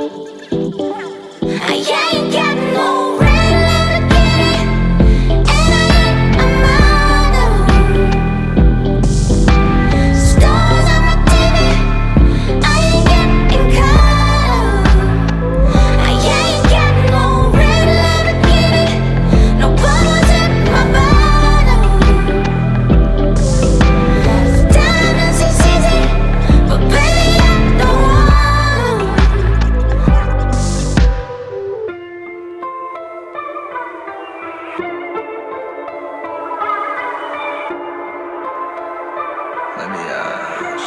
I ain't got no red Lamborghini, and I ain't a model. Stars on my TV, I ain't getting caught up. I ain't got no red Lamborghini, no bubbles in my bottle. Diamonds is easy, but baby I don't want 'em. Let me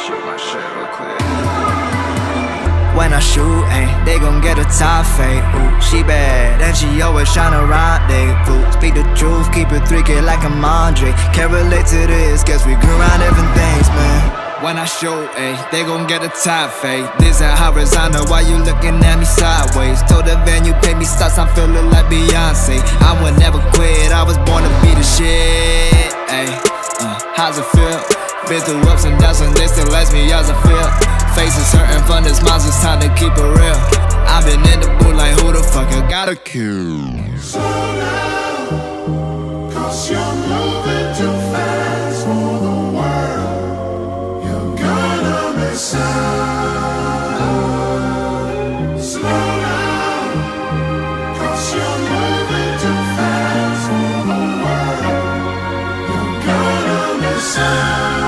shoot my shit real quick. When I shoot, ayy, they gon' get a top fade. Ooh, she bad, and she always tryna rendezvous. Speak the truth, keep it 3K like I'm Andre. Can't relate to this, guess we grew around different things, man. When I shoot, ayy, they gon' get a top fade. This ain't horizontal, why you looking at me sideways? Told the van you pay me stocks, I'm feeling like Beyonce. I would never quit, I was born to be the shit, ayy. How's it feel? Been through ups and downs and they still ask me how's it feel. Faces hurting from the smiles, it's time to keep it real. I've been in the booth like who the fuck I gotta kill. Slow down, 'cause you're moving too fast for the world. You're gonna miss out. Slow down, 'cause you're moving too fast for the world. You're gonna miss out.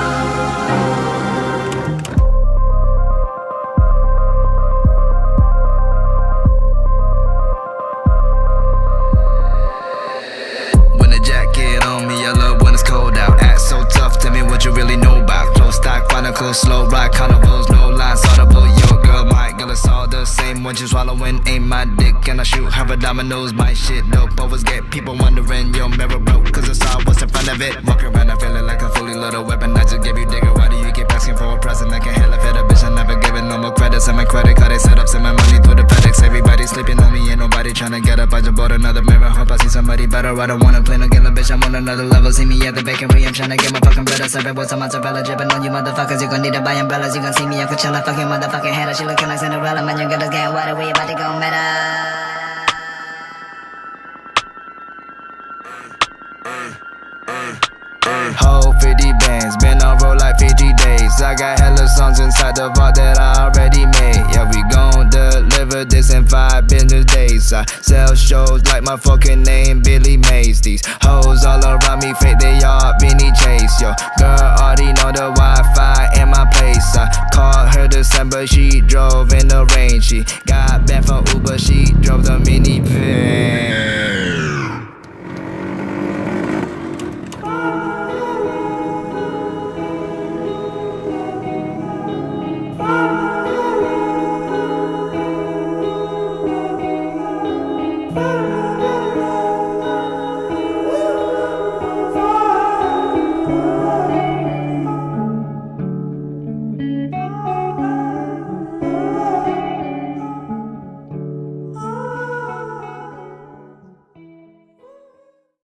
When the jacket on me, I love when it's cold out. Act so tough, tell me what you really know about. Close stock, chronicles, slow ride, carnivals, no lines, audible. Your girl, my girl, it's all the same. When you swallowing, ain't my dick, and I shoot her dominoes. My shit dope, always get people wondering your mirror broke, 'cause it's all what's in front of it. Walk around, I feeling like a fully loaded weapon. I just give you digger, why do you keep asking for a present? Like a hella fit, a bitch, I never giving no more credit. Send my credit card, they set up, send my money through the FedEx. Everybody sleeping on me, ain't nobody tryna get up. I just bought another mirror, hope I see somebody better. I don't wanna play no game, bitch, I'm on another level. See me at the bakery, I'm tryna get my fucking bread. I serve it with some mozzarella, dripping on you motherfuckers. You gon' need to buy umbrellas. You gon' see me at Coachella, fucking motherfucking head. She looking like Cinderella, man, you girls getting water. We about to go meta. Whole 50 bands, been on road like 50 days. I got hella songs inside the vault that I already made. Yeah, we gon' deliver this in 5 business days. I sell shows like my fucking name, Billy Mays. These hoes all around me fake, they all Benny Chase. Yo, girl already know the Wi-Fi in my place. I called her December, she drove in the rain. She got back from Uber, she drove the minivan.